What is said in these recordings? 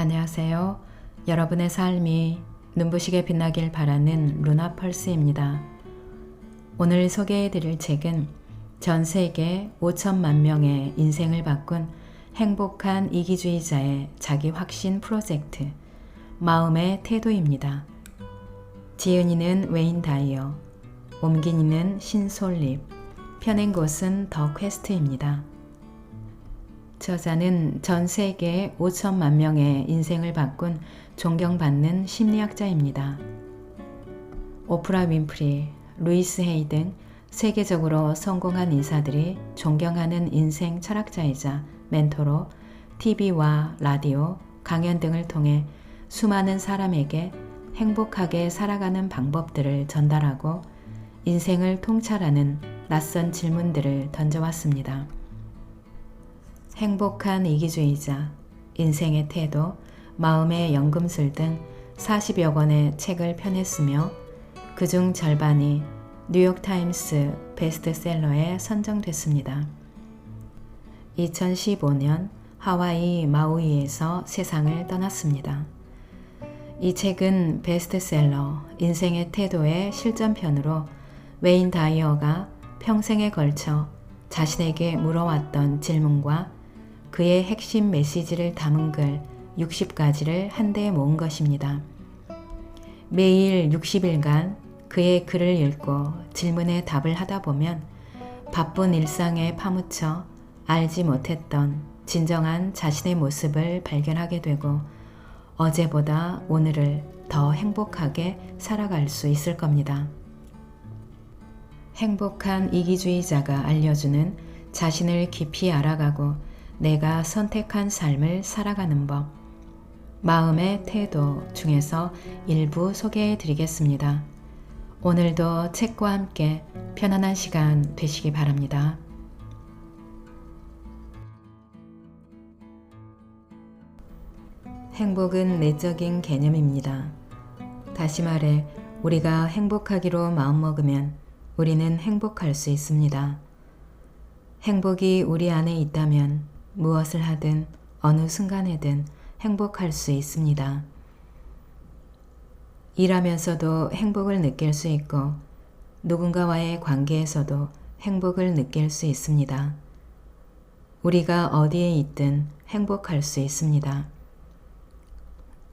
안녕하세요. 여러분의 삶이 눈부시게 빛나길 바라는 루나 펄스입니다. 오늘 소개해드릴 책은 전 세계 5천만 명의 인생을 바꾼 행복한 이기주의자의 자기 확신 프로젝트 마음의 태도입니다. 지은이는 웨인 다이어, 옮긴 이는 신솔립, 펴낸 곳은 더 퀘스트입니다. 저자는 전 세계 5천만 명의 인생을 바꾼 존경받는 심리학자입니다. 오프라 윈프리, 루이스 헤이 등 세계적으로 성공한 인사들이 존경하는 인생 철학자이자 멘토로 TV와 라디오, 강연 등을 통해 수많은 사람에게 행복하게 살아가는 방법들을 전달하고 인생을 통찰하는 낯선 질문들을 던져왔습니다. 행복한 이기주의자, 인생의 태도, 마음의 연금술 등 40여 권의 책을 펴냈으며 그중 절반이 뉴욕타임스 베스트셀러에 선정됐습니다. 2015년 하와이 마우이에서 세상을 떠났습니다. 이 책은 베스트셀러 인생의 태도의 실전편으로 웨인 다이어가 평생에 걸쳐 자신에게 물어왔던 질문과 그의 핵심 메시지를 담은 글 60가지를 한데에 모은 것입니다. 매일 60일간 그의 글을 읽고 질문에 답을 하다 보면 바쁜 일상에 파묻혀 알지 못했던 진정한 자신의 모습을 발견하게 되고 어제보다 오늘을 더 행복하게 살아갈 수 있을 겁니다. 행복한 이기주의자가 알려주는 자신을 깊이 알아가고 내가 선택한 삶을 살아가는 법, 마음의 태도 중에서 일부 소개해 드리겠습니다. 오늘도 책과 함께 편안한 시간 되시기 바랍니다. 행복은 내적인 개념입니다. 다시 말해 우리가 행복하기로 마음먹으면 우리는 행복할 수 있습니다. 행복이 우리 안에 있다면 무엇을 하든 어느 순간에든 행복할 수 있습니다. 일하면서도 행복을 느낄 수 있고 누군가와의 관계에서도 행복을 느낄 수 있습니다. 우리가 어디에 있든 행복할 수 있습니다.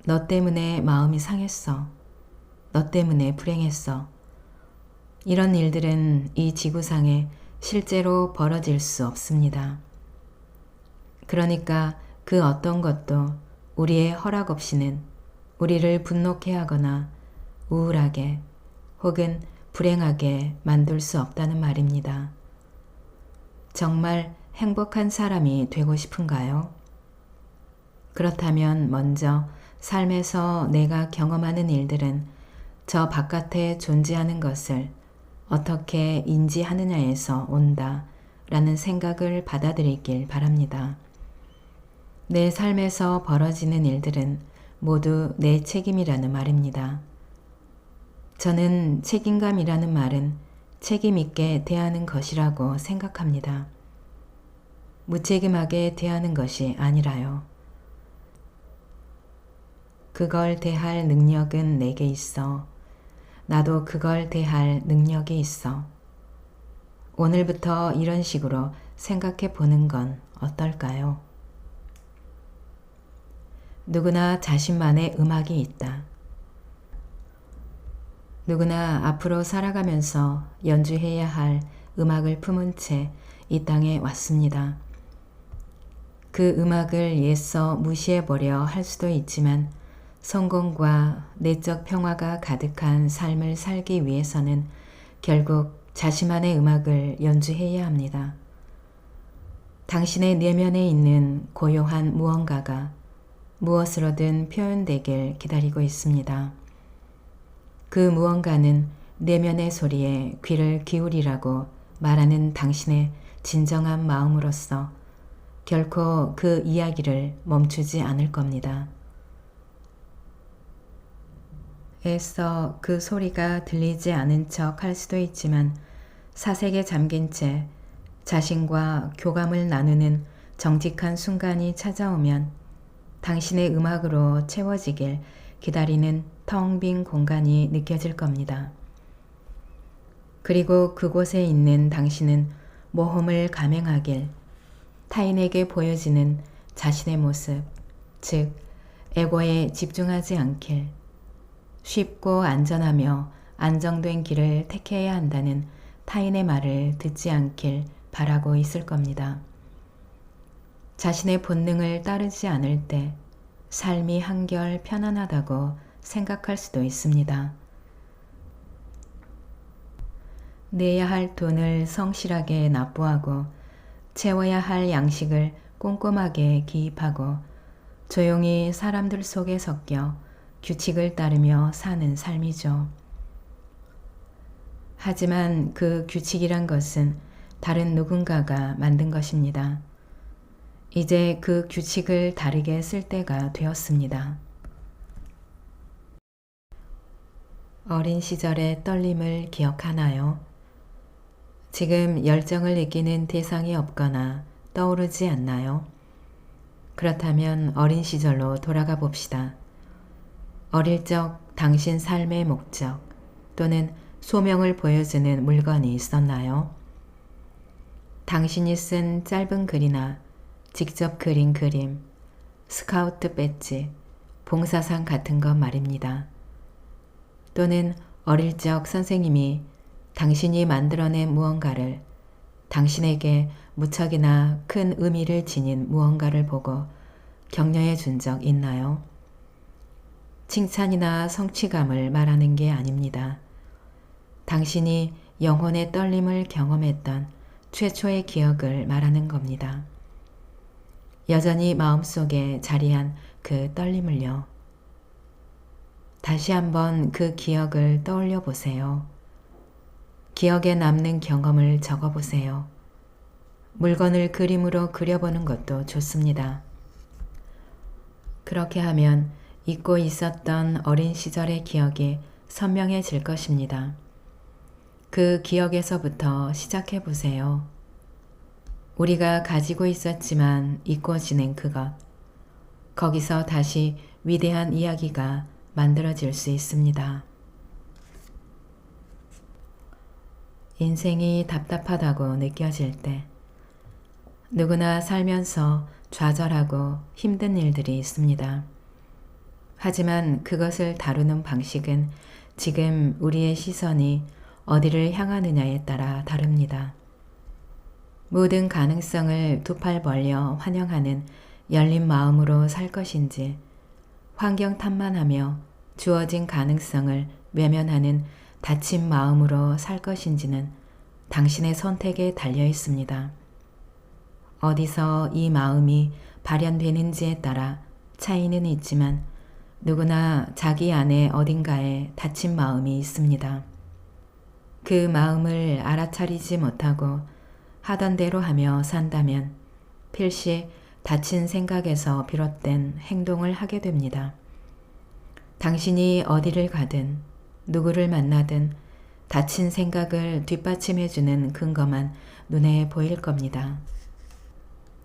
너 때문에 마음이 상했어. 너 때문에 불행했어. 이런 일들은 이 지구상에 실제로 벌어질 수 없습니다. 그러니까 그 어떤 것도 우리의 허락 없이는 우리를 분노케 하거나 우울하게 혹은 불행하게 만들 수 없다는 말입니다. 정말 행복한 사람이 되고 싶은가요? 그렇다면 먼저 삶에서 내가 경험하는 일들은 저 바깥에 존재하는 것을 어떻게 인지하느냐에서 온다 라는 생각을 받아들이길 바랍니다. 내 삶에서 벌어지는 일들은 모두 내 책임이라는 말입니다. 저는 책임감이라는 말은 책임 있게 대하는 것이라고 생각합니다. 무책임하게 대하는 것이 아니라요. 그걸 대할 능력은 내게 있어. 나도 그걸 대할 능력이 있어. 오늘부터 이런 식으로 생각해 보는 건 어떨까요? 누구나 자신만의 음악이 있다. 누구나 앞으로 살아가면서 연주해야 할 음악을 품은 채 이 땅에 왔습니다. 그 음악을 애써 무시해버려 할 수도 있지만 성공과 내적 평화가 가득한 삶을 살기 위해서는 결국 자신만의 음악을 연주해야 합니다. 당신의 내면에 있는 고요한 무언가가 무엇으로든 표현되길 기다리고 있습니다. 그 무언가는 내면의 소리에 귀를 기울이라고 말하는 당신의 진정한 마음으로서 결코 그 이야기를 멈추지 않을 겁니다. 애써 그 소리가 들리지 않은 척 할 수도 있지만 사색에 잠긴 채 자신과 교감을 나누는 정직한 순간이 찾아오면 당신의 음악으로 채워지길 기다리는 텅 빈 공간이 느껴질 겁니다. 그리고 그곳에 있는 당신은 모험을 감행하길, 타인에게 보여지는 자신의 모습, 즉 에고에 집중하지 않길, 쉽고 안전하며 안정된 길을 택해야 한다는 타인의 말을 듣지 않길 바라고 있을 겁니다. 자신의 본능을 따르지 않을 때 삶이 한결 편안하다고 생각할 수도 있습니다. 내야 할 돈을 성실하게 납부하고 채워야 할 양식을 꼼꼼하게 기입하고 조용히 사람들 속에 섞여 규칙을 따르며 사는 삶이죠. 하지만 그 규칙이란 것은 다른 누군가가 만든 것입니다. 이제 그 규칙을 다르게 쓸 때가 되었습니다. 어린 시절의 떨림을 기억하나요? 지금 열정을 느끼는 대상이 없거나 떠오르지 않나요? 그렇다면 어린 시절로 돌아가 봅시다. 어릴 적 당신 삶의 목적 또는 소명을 보여주는 물건이 있었나요? 당신이 쓴 짧은 글이나 직접 그린 그림, 스카우트 배지, 봉사상 같은 것 말입니다. 또는 어릴 적 선생님이 당신이 만들어낸 무언가를 당신에게 무척이나 큰 의미를 지닌 무언가를 보고 격려해 준 적 있나요? 칭찬이나 성취감을 말하는 게 아닙니다. 당신이 영혼의 떨림을 경험했던 최초의 기억을 말하는 겁니다. 여전히 마음속에 자리한 그 떨림을요. 다시 한번 그 기억을 떠올려 보세요. 기억에 남는 경험을 적어 보세요. 물건을 그림으로 그려보는 것도 좋습니다. 그렇게 하면 잊고 있었던 어린 시절의 기억이 선명해질 것입니다. 그 기억에서부터 시작해 보세요. 우리가 가지고 있었지만 잊고 지낸 그것. 거기서 다시 위대한 이야기가 만들어질 수 있습니다. 인생이 답답하다고 느껴질 때 누구나 살면서 좌절하고 힘든 일들이 있습니다. 하지만 그것을 다루는 방식은 지금 우리의 시선이 어디를 향하느냐에 따라 다릅니다. 모든 가능성을 두 팔 벌려 환영하는 열린 마음으로 살 것인지 환경 탓만하며 주어진 가능성을 외면하는 닫힌 마음으로 살 것인지는 당신의 선택에 달려 있습니다. 어디서 이 마음이 발현되는지에 따라 차이는 있지만 누구나 자기 안에 어딘가에 닫힌 마음이 있습니다. 그 마음을 알아차리지 못하고 하던 대로 하며 산다면 필시 닫힌 생각에서 비롯된 행동을 하게 됩니다. 당신이 어디를 가든 누구를 만나든 닫힌 생각을 뒷받침해주는 근거만 눈에 보일 겁니다.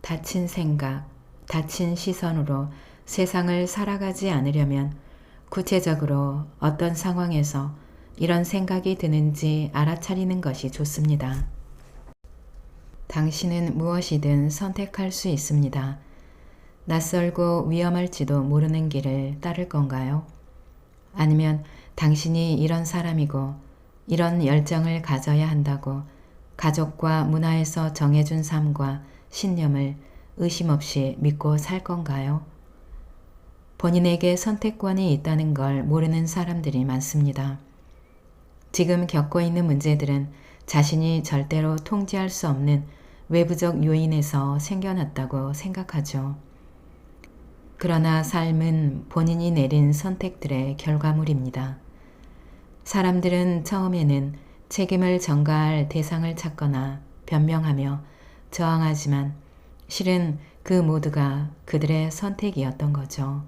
닫힌 생각, 닫힌 시선으로 세상을 살아가지 않으려면 구체적으로 어떤 상황에서 이런 생각이 드는지 알아차리는 것이 좋습니다. 당신은 무엇이든 선택할 수 있습니다. 낯설고 위험할지도 모르는 길을 따를 건가요? 아니면 당신이 이런 사람이고 이런 열정을 가져야 한다고 가족과 문화에서 정해준 삶과 신념을 의심 없이 믿고 살 건가요? 본인에게 선택권이 있다는 걸 모르는 사람들이 많습니다. 지금 겪고 있는 문제들은 자신이 절대로 통제할 수 없는 외부적 요인에서 생겨났다고 생각하죠. 그러나 삶은 본인이 내린 선택들의 결과물입니다. 사람들은 처음에는 책임을 전가할 대상을 찾거나 변명하며 저항하지만 실은 그 모두가 그들의 선택이었던 거죠.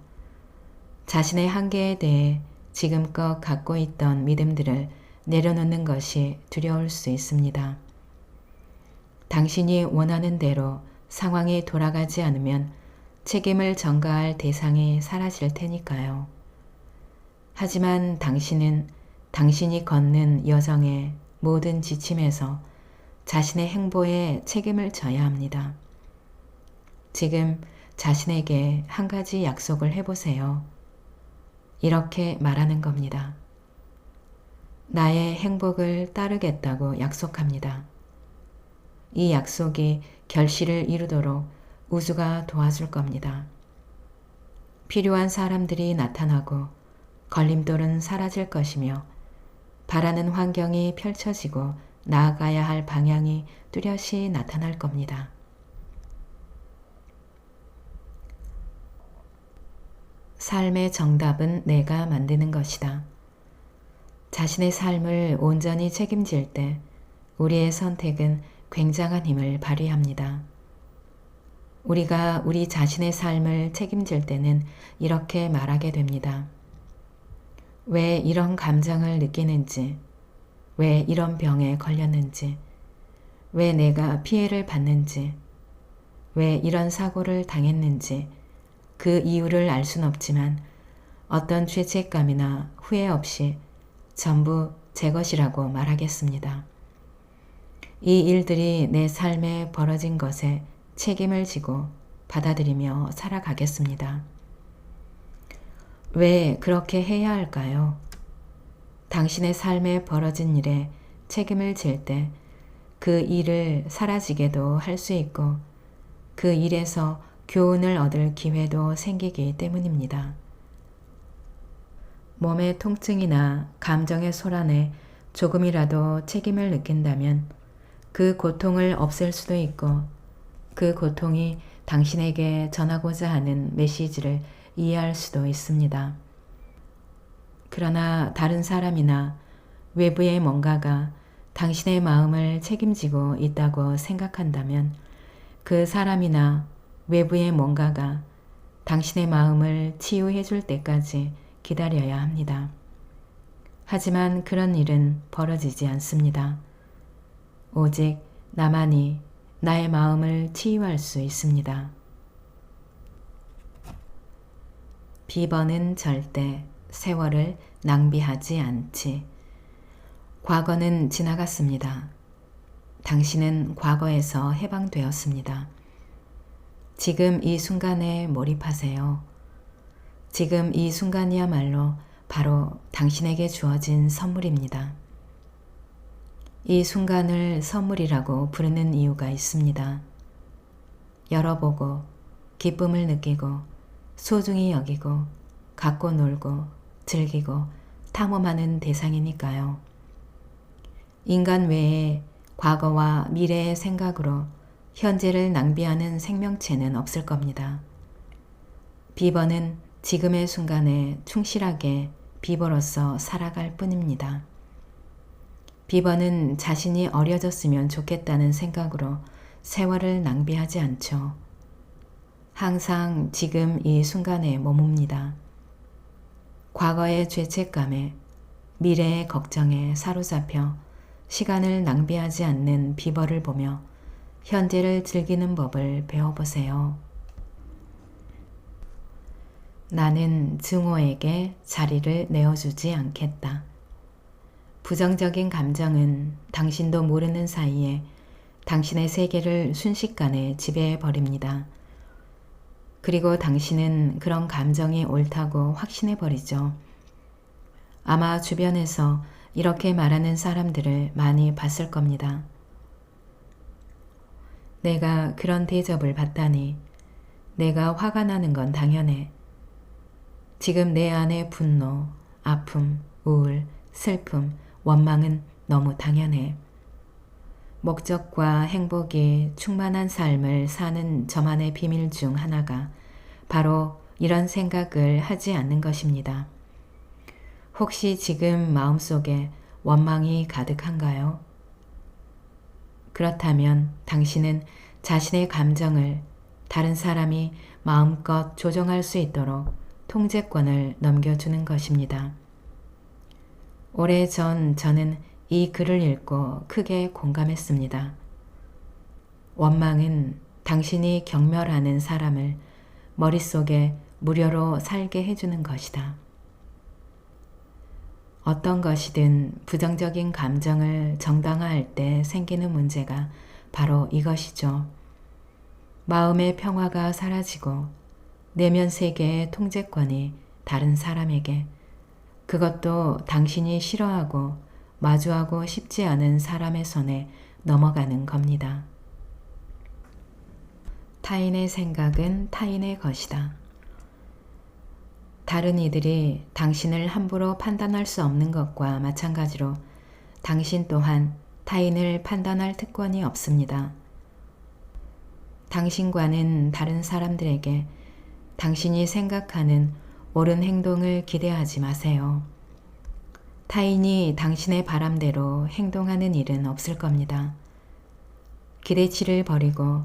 자신의 한계에 대해 지금껏 갖고 있던 믿음들을 내려놓는 것이 두려울 수 있습니다. 당신이 원하는 대로 상황이 돌아가지 않으면 책임을 전가할 대상이 사라질 테니까요. 하지만 당신은 당신이 걷는 여정의 모든 지침에서 자신의 행보에 책임을 져야 합니다. 지금 자신에게 한 가지 약속을 해보세요. 이렇게 말하는 겁니다. 나의 행복을 따르겠다고 약속합니다. 이 약속이 결실을 이루도록 우주가 도와줄 겁니다. 필요한 사람들이 나타나고 걸림돌은 사라질 것이며 바라는 환경이 펼쳐지고 나아가야 할 방향이 뚜렷이 나타날 겁니다. 삶의 정답은 내가 만드는 것이다. 자신의 삶을 온전히 책임질 때 우리의 선택은 굉장한 힘을 발휘합니다. 우리가 우리 자신의 삶을 책임질 때는 이렇게 말하게 됩니다. 왜 이런 감정을 느끼는지, 왜 이런 병에 걸렸는지, 왜 내가 피해를 받는지, 왜 이런 사고를 당했는지 그 이유를 알 순 없지만 어떤 죄책감이나 후회 없이 전부 제 것이라고 말하겠습니다. 이 일들이 내 삶에 벌어진 것에 책임을 지고 받아들이며 살아가겠습니다. 왜 그렇게 해야 할까요? 당신의 삶에 벌어진 일에 책임을 질 때 그 일을 사라지게도 할 수 있고 그 일에서 교훈을 얻을 기회도 생기기 때문입니다. 몸의 통증이나 감정의 소란에 조금이라도 책임을 느낀다면 그 고통을 없앨 수도 있고 그 고통이 당신에게 전하고자 하는 메시지를 이해할 수도 있습니다. 그러나 다른 사람이나 외부의 뭔가가 당신의 마음을 책임지고 있다고 생각한다면 그 사람이나 외부의 뭔가가 당신의 마음을 치유해 줄 때까지 기다려야 합니다. 하지만 그런 일은 벌어지지 않습니다. 오직 나만이 나의 마음을 치유할 수 있습니다. 비번은 절대 세월을 낭비하지 않지. 과거는 지나갔습니다. 당신은 과거에서 해방되었습니다. 지금 이 순간에 몰입하세요. 지금 이 순간이야말로 바로 당신에게 주어진 선물입니다. 이 순간을 선물이라고 부르는 이유가 있습니다. 열어보고 기쁨을 느끼고 소중히 여기고 갖고 놀고 즐기고 탐험하는 대상이니까요. 인간 외에 과거와 미래의 생각으로 현재를 낭비하는 생명체는 없을 겁니다. 비버는 지금의 순간에 충실하게 비버로서 살아갈 뿐입니다. 비버는 자신이 어려졌으면 좋겠다는 생각으로 세월을 낭비하지 않죠. 항상 지금 이 순간에 머뭅니다. 과거의 죄책감에 미래의 걱정에 사로잡혀 시간을 낭비하지 않는 비버를 보며 현재를 즐기는 법을 배워보세요. 나는 증오에게 자리를 내어주지 않겠다. 부정적인 감정은 당신도 모르는 사이에 당신의 세계를 순식간에 지배해버립니다. 그리고 당신은 그런 감정이 옳다고 확신해버리죠. 아마 주변에서 이렇게 말하는 사람들을 많이 봤을 겁니다. 내가 그런 대접을 받다니. 내가 화가 나는 건 당연해. 지금 내 안의 분노, 아픔, 우울, 슬픔, 원망은 너무 당연해. 목적과 행복이 충만한 삶을 사는 저만의 비밀 중 하나가 바로 이런 생각을 하지 않는 것입니다. 혹시 지금 마음속에 원망이 가득한가요? 그렇다면 당신은 자신의 감정을 다른 사람이 마음껏 조종할 수 있도록 통제권을 넘겨주는 것입니다. 오래전 저는 이 글을 읽고 크게 공감했습니다. 원망은 당신이 경멸하는 사람을 머릿속에 무료로 살게 해주는 것이다. 어떤 것이든 부정적인 감정을 정당화할 때 생기는 문제가 바로 이것이죠. 마음의 평화가 사라지고 내면 세계의 통제권이 다른 사람에게, 그것도 당신이 싫어하고 마주하고 싶지 않은 사람의 손에 넘어가는 겁니다. 타인의 생각은 타인의 것이다. 다른 이들이 당신을 함부로 판단할 수 없는 것과 마찬가지로 당신 또한 타인을 판단할 특권이 없습니다. 당신과는 다른 사람들에게 당신이 생각하는 옳은 행동을 기대하지 마세요. 타인이 당신의 바람대로 행동하는 일은 없을 겁니다. 기대치를 버리고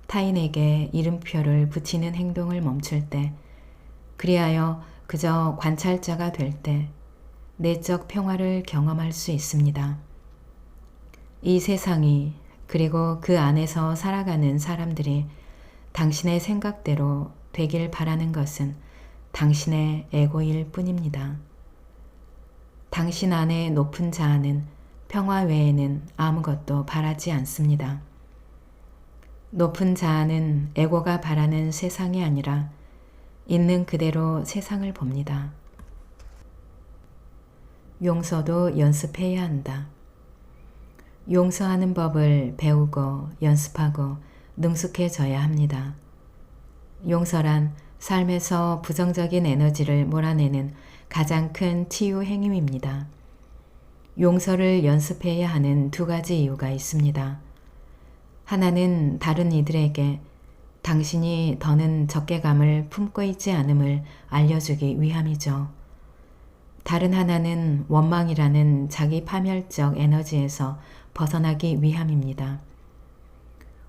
타인에게 이름표를 붙이는 행동을 멈출 때, 그리하여 그저 관찰자가 될 때 내적 평화를 경험할 수 있습니다. 이 세상이, 그리고 그 안에서 살아가는 사람들이 당신의 생각대로 되길 바라는 것은 당신의 에고일 뿐입니다. 당신 안의 높은 자아는 평화 외에는 아무것도 바라지 않습니다. 높은 자아는 에고가 바라는 세상이 아니라 있는 그대로 세상을 봅니다. 용서도 연습해야 한다. 용서하는 법을 배우고 연습하고 능숙해져야 합니다. 용서란 삶에서 부정적인 에너지를 몰아내는 가장 큰 치유 행위입니다. 용서를 연습해야 하는 두 가지 이유가 있습니다. 하나는 다른 이들에게 당신이 더는 적개감을 품고 있지 않음을 알려주기 위함이죠. 다른 하나는 원망이라는 자기 파멸적 에너지에서 벗어나기 위함입니다.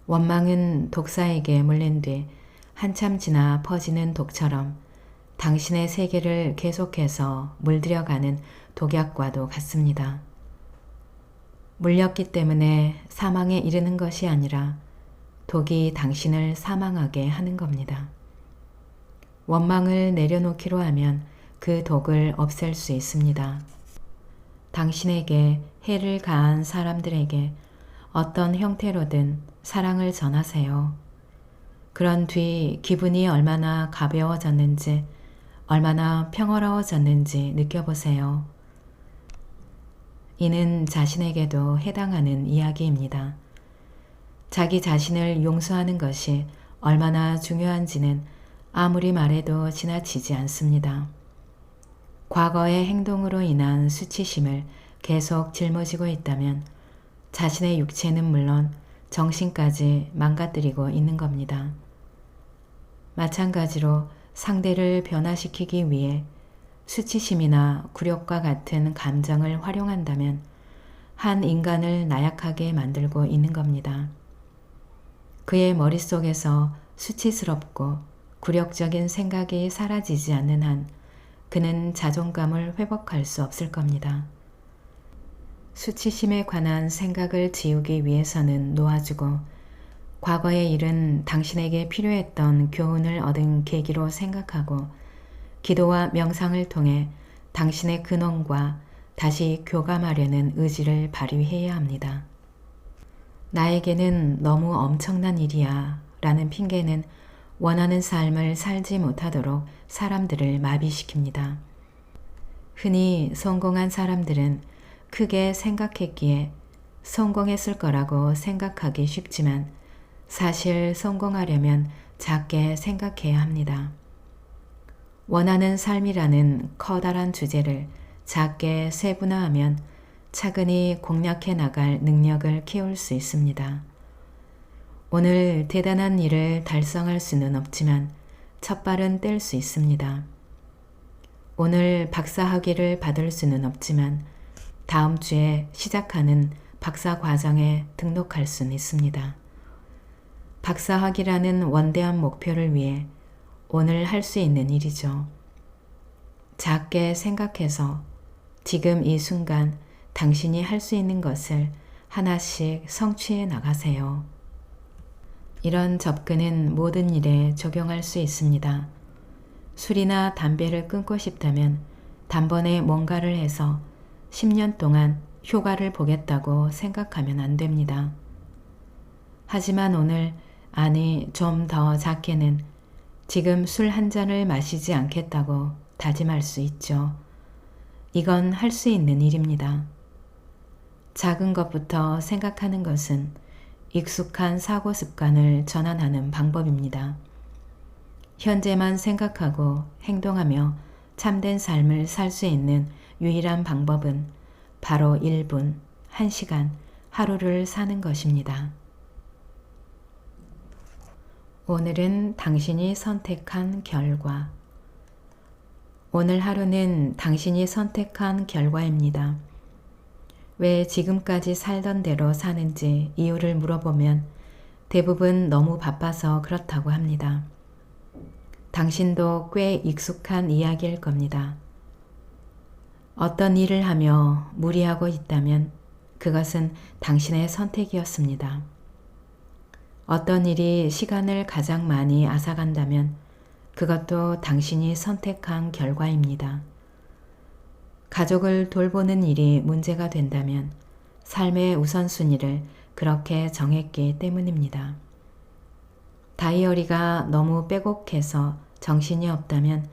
원망은 독사에게 물린 뒤 한참 지나 퍼지는 독처럼 당신의 세계를 계속해서 물들여가는 독약과도 같습니다. 물렸기 때문에 사망에 이르는 것이 아니라 독이 당신을 사망하게 하는 겁니다. 원망을 내려놓기로 하면 그 독을 없앨 수 있습니다. 당신에게 해를 가한 사람들에게 어떤 형태로든 사랑을 전하세요. 그런 뒤 기분이 얼마나 가벼워졌는지, 얼마나 평화로워졌는지 느껴보세요. 이는 자신에게도 해당하는 이야기입니다. 자기 자신을 용서하는 것이 얼마나 중요한지는 아무리 말해도 지나치지 않습니다. 과거의 행동으로 인한 수치심을 계속 짊어지고 있다면 자신의 육체는 물론 정신까지 망가뜨리고 있는 겁니다. 마찬가지로 상대를 변화시키기 위해 수치심이나 굴욕과 같은 감정을 활용한다면 한 인간을 나약하게 만들고 있는 겁니다. 그의 머릿속에서 수치스럽고 굴욕적인 생각이 사라지지 않는 한 그는 자존감을 회복할 수 없을 겁니다. 수치심에 관한 생각을 지우기 위해서는 놓아주고 과거의 일은 당신에게 필요했던 교훈을 얻은 계기로 생각하고 기도와 명상을 통해 당신의 근원과 다시 교감하려는 의지를 발휘해야 합니다. 나에게는 너무 엄청난 일이야 라는 핑계는 원하는 삶을 살지 못하도록 사람들을 마비시킵니다. 흔히 성공한 사람들은 크게 생각했기에 성공했을 거라고 생각하기 쉽지만 사실 성공하려면 작게 생각해야 합니다. 원하는 삶이라는 커다란 주제를 작게 세분화하면 차근히 공략해 나갈 능력을 키울 수 있습니다. 오늘 대단한 일을 달성할 수는 없지만 첫발은 뗄 수 있습니다. 오늘 박사학위를 받을 수는 없지만 다음 주에 시작하는 박사 과정에 등록할 수는 있습니다. 박사학위라는 원대한 목표를 위해 오늘 할 수 있는 일이죠. 작게 생각해서 지금 이 순간 당신이 할 수 있는 것을 하나씩 성취해 나가세요. 이런 접근은 모든 일에 적용할 수 있습니다. 술이나 담배를 끊고 싶다면 단번에 뭔가를 해서 10년 동안 효과를 보겠다고 생각하면 안 됩니다. 하지만 오늘 아니 좀 더 작게는 지금 술 한 잔을 마시지 않겠다고 다짐할 수 있죠. 이건 할 수 있는 일입니다. 작은 것부터 생각하는 것은 익숙한 사고 습관을 전환하는 방법입니다. 현재만 생각하고 행동하며 참된 삶을 살 수 있는 유일한 방법은 바로 1분, 1시간, 하루를 사는 것입니다. 오늘은 당신이 선택한 결과. 오늘 하루는 당신이 선택한 결과입니다. 왜 지금까지 살던 대로 사는지 이유를 물어보면 대부분 너무 바빠서 그렇다고 합니다. 당신도 꽤 익숙한 이야기일 겁니다. 어떤 일을 하며 무리하고 있다면 그것은 당신의 선택이었습니다. 어떤 일이 시간을 가장 많이 앗아간다면 그것도 당신이 선택한 결과입니다. 가족을 돌보는 일이 문제가 된다면 삶의 우선순위를 그렇게 정했기 때문입니다. 다이어리가 너무 빼곡해서 정신이 없다면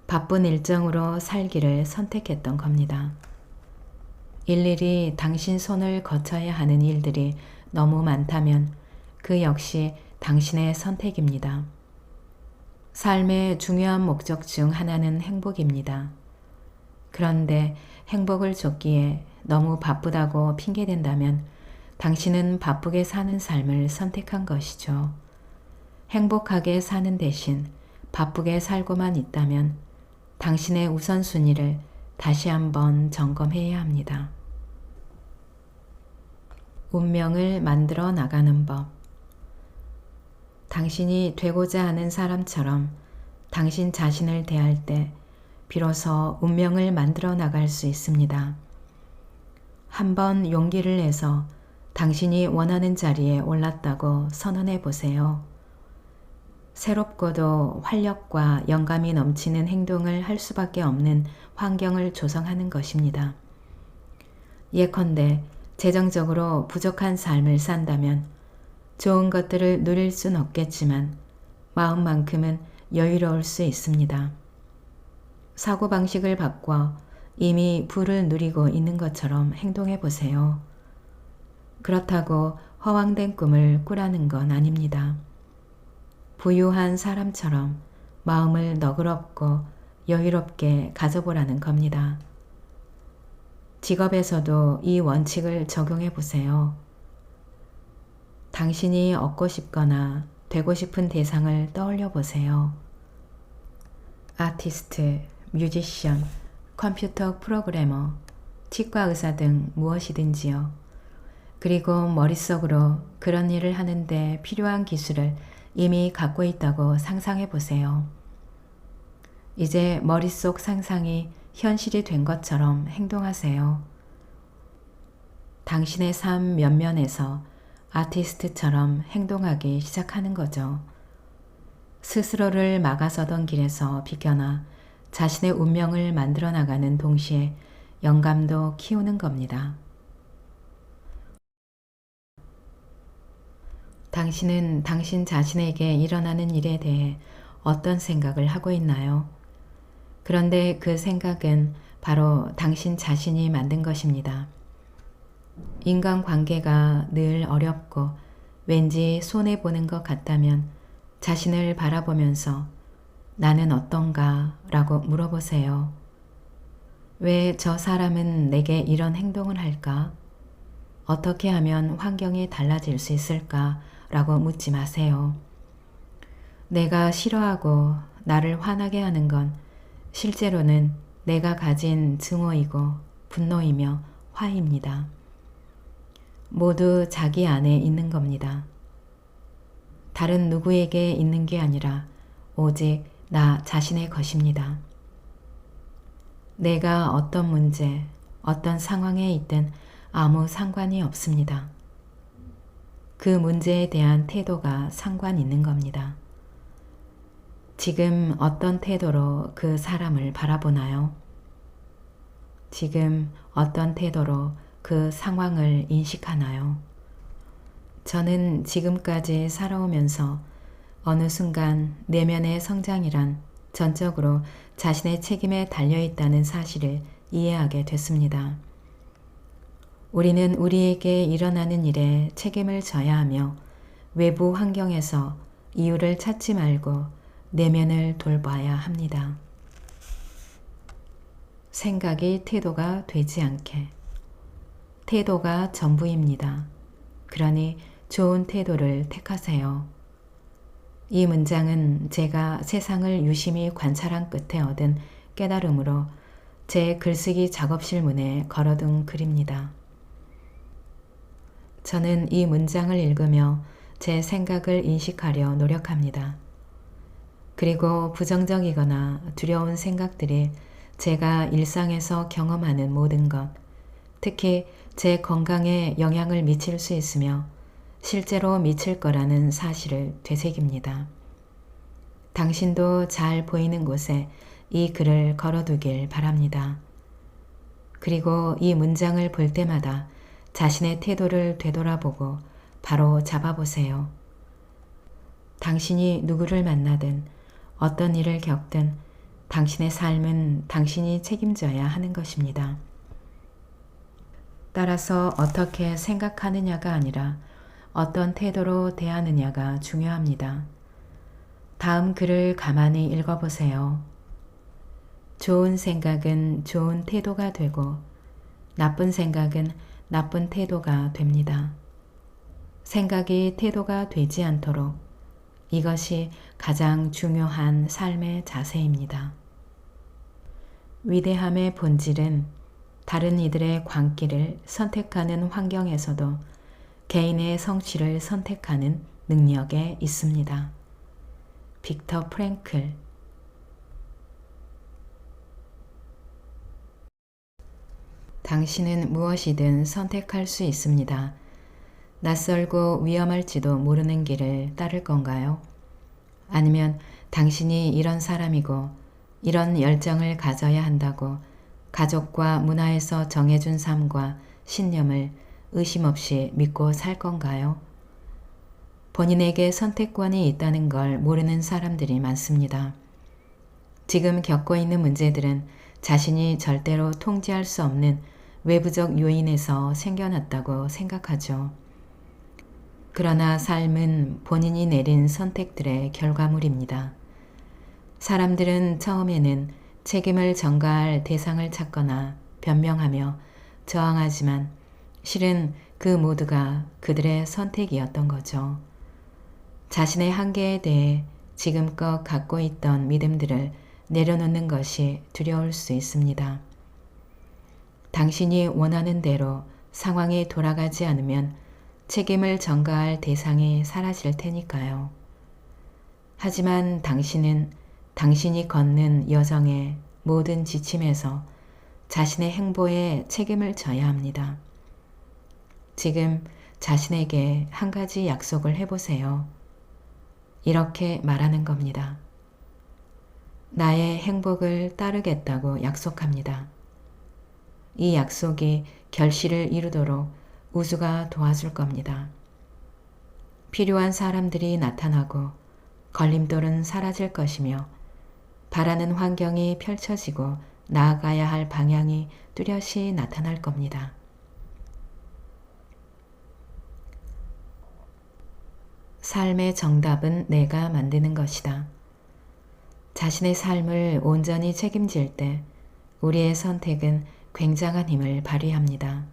바쁜 일정으로 살기를 선택했던 겁니다. 일일이 당신 손을 거쳐야 하는 일들이 너무 많다면 그 역시 당신의 선택입니다. 삶의 중요한 목적 중 하나는 행복입니다. 그런데 행복을 줬기에 너무 바쁘다고 핑계댄다면 당신은 바쁘게 사는 삶을 선택한 것이죠. 행복하게 사는 대신 바쁘게 살고만 있다면 당신의 우선순위를 다시 한번 점검해야 합니다. 운명을 만들어 나가는 법. 당신이 되고자 하는 사람처럼 당신 자신을 대할 때 비로소 운명을 만들어 나갈 수 있습니다. 한번 용기를 내서 당신이 원하는 자리에 올랐다고 선언해 보세요. 새롭고도 활력과 영감이 넘치는 행동을 할 수밖에 없는 환경을 조성하는 것입니다. 예컨대 재정적으로 부족한 삶을 산다면 좋은 것들을 누릴 순 없겠지만 마음만큼은 여유로울 수 있습니다. 사고방식을 바꿔 이미 부를 누리고 있는 것처럼 행동해 보세요. 그렇다고 허황된 꿈을 꾸라는 건 아닙니다. 부유한 사람처럼 마음을 너그럽고 여유롭게 가져보라는 겁니다. 직업에서도 이 원칙을 적용해 보세요. 당신이 얻고 싶거나 되고 싶은 대상을 떠올려 보세요. 아티스트, 뮤지션, 컴퓨터 프로그래머, 치과 의사 등 무엇이든지요. 그리고 머릿속으로 그런 일을 하는데 필요한 기술을 이미 갖고 있다고 상상해 보세요. 이제 머릿속 상상이 현실이 된 것처럼 행동하세요. 당신의 삶 면면에서 아티스트처럼 행동하기 시작하는 거죠. 스스로를 막아서던 길에서 비껴나 자신의 운명을 만들어 나가는 동시에 영감도 키우는 겁니다. 당신은 당신 자신에게 일어나는 일에 대해 어떤 생각을 하고 있나요? 그런데 그 생각은 바로 당신 자신이 만든 것입니다. 인간관계가 늘 어렵고 왠지 손해보는 것 같다면 자신을 바라보면서 나는 어떤가 라고 물어보세요. 왜 저 사람은 내게 이런 행동을 할까? 어떻게 하면 환경이 달라질 수 있을까? 라고 묻지 마세요. 내가 싫어하고 나를 화나게 하는 건 실제로는 내가 가진 증오이고 분노이며 화입니다. 모두 자기 안에 있는 겁니다. 다른 누구에게 있는 게 아니라 오직 나 자신의 것입니다. 내가 어떤 문제, 어떤 상황에 있든 아무 상관이 없습니다. 그 문제에 대한 태도가 상관 있는 겁니다. 지금 어떤 태도로 그 사람을 바라보나요? 지금 어떤 태도로 그 상황을 인식하나요? 저는 지금까지 살아오면서 어느 순간 내면의 성장이란 전적으로 자신의 책임에 달려있다는 사실을 이해하게 됐습니다. 우리는 우리에게 일어나는 일에 책임을 져야 하며 외부 환경에서 이유를 찾지 말고 내면을 돌봐야 합니다. 생각이 태도가 되지 않게. 태도가 전부입니다. 그러니 좋은 태도를 택하세요. 이 문장은 제가 세상을 유심히 관찰한 끝에 얻은 깨달음으로 제 글쓰기 작업실 문에 걸어둔 글입니다. 저는 이 문장을 읽으며 제 생각을 인식하려 노력합니다. 그리고 부정적이거나 두려운 생각들이 제가 일상에서 경험하는 모든 것, 특히 제 건강에 영향을 미칠 수 있으며 실제로 미칠 거라는 사실을 되새깁니다. 당신도 잘 보이는 곳에 이 글을 걸어두길 바랍니다. 그리고 이 문장을 볼 때마다 자신의 태도를 되돌아보고 바로 잡아보세요. 당신이 누구를 만나든 어떤 일을 겪든 당신의 삶은 당신이 책임져야 하는 것입니다. 따라서 어떻게 생각하느냐가 아니라 어떤 태도로 대하느냐가 중요합니다. 다음 글을 가만히 읽어보세요. 좋은 생각은 좋은 태도가 되고 나쁜 생각은 나쁜 태도가 됩니다. 생각이 태도가 되지 않도록 이것이 가장 중요한 삶의 자세입니다. 위대함의 본질은 다른 이들의 광기를 선택하는 환경에서도 개인의 성취를 선택하는 능력에 있습니다. 빅터 프랭클. 당신은 무엇이든 선택할 수 있습니다. 낯설고 위험할지도 모르는 길을 따를 건가요? 아니면 당신이 이런 사람이고 이런 열정을 가져야 한다고 가족과 문화에서 정해준 삶과 신념을 의심 없이 믿고 살 건가요? 본인에게 선택권이 있다는 걸 모르는 사람들이 많습니다. 지금 겪고 있는 문제들은 자신이 절대로 통제할 수 없는 외부적 요인에서 생겨났다고 생각하죠. 그러나 삶은 본인이 내린 선택들의 결과물입니다. 사람들은 처음에는 책임을 전가할 대상을 찾거나 변명하며 저항하지만 실은 그 모두가 그들의 선택이었던 거죠. 자신의 한계에 대해 지금껏 갖고 있던 믿음들을 내려놓는 것이 두려울 수 있습니다. 당신이 원하는 대로 상황이 돌아가지 않으면 책임을 전가할 대상이 사라질 테니까요. 하지만 당신은 당신이 걷는 여정의 모든 지침에서 자신의 행보에 책임을 져야 합니다. 지금 자신에게 한 가지 약속을 해보세요. 이렇게 말하는 겁니다. 나의 행복을 따르겠다고 약속합니다. 이 약속이 결실을 이루도록 우주가 도와줄 겁니다. 필요한 사람들이 나타나고 걸림돌은 사라질 것이며 바라는 환경이 펼쳐지고 나아가야 할 방향이 뚜렷이 나타날 겁니다. 삶의 정답은 내가 만드는 것이다. 자신의 삶을 온전히 책임질 때 우리의 선택은 굉장한 힘을 발휘합니다.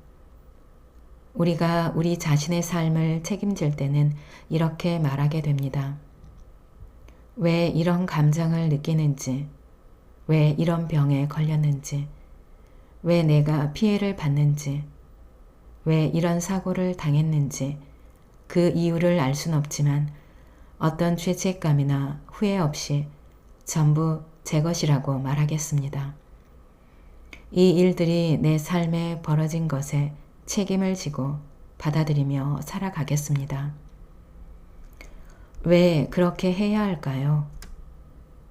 우리가 우리 자신의 삶을 책임질 때는 이렇게 말하게 됩니다. 왜 이런 감정을 느끼는지, 왜 이런 병에 걸렸는지, 왜 내가 피해를 받는지, 왜 이런 사고를 당했는지 그 이유를 알 순 없지만 어떤 죄책감이나 후회 없이 전부 제 것이라고 말하겠습니다. 이 일들이 내 삶에 벌어진 것에 책임을 지고 받아들이며 살아가겠습니다. 왜 그렇게 해야 할까요?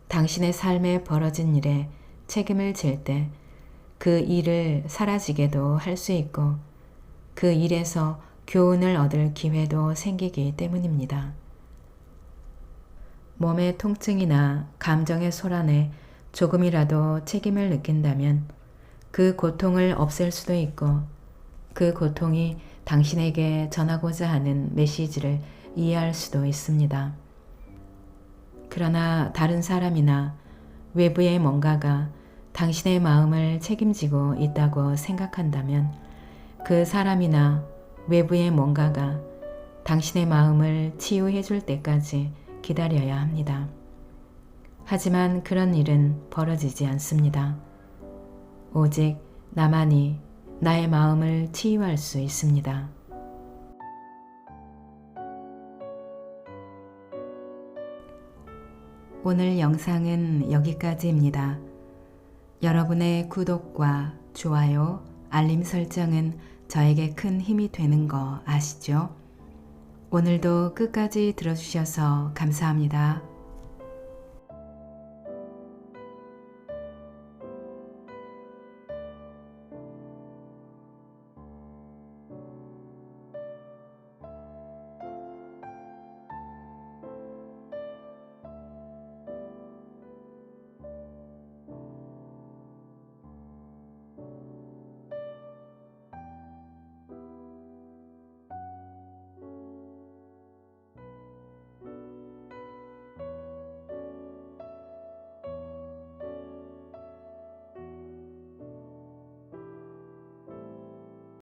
당신의 삶에 벌어진 일에 책임을 질 때 그 일을 사라지게도 할 수 있고 그 일에서 교훈을 얻을 기회도 생기기 때문입니다. 몸의 통증이나 감정의 소란에 조금이라도 책임을 느낀다면 그 고통을 없앨 수도 있고 그 고통이 당신에게 전하고자 하는 메시지를 이해할 수도 있습니다. 그러나 다른 사람이나 외부의 뭔가가 당신의 마음을 책임지고 있다고 생각한다면 그 사람이나 외부의 뭔가가 당신의 마음을 치유해 줄 때까지 기다려야 합니다. 하지만 그런 일은 벌어지지 않습니다. 오직 나만이 나의 마음을 치유할 수 있습니다. 오늘 영상은 여기까지입니다. 여러분의 구독과 좋아요, 알림 설정은 저에게 큰 힘이 되는 거 아시죠? 오늘도 끝까지 들어주셔서 감사합니다.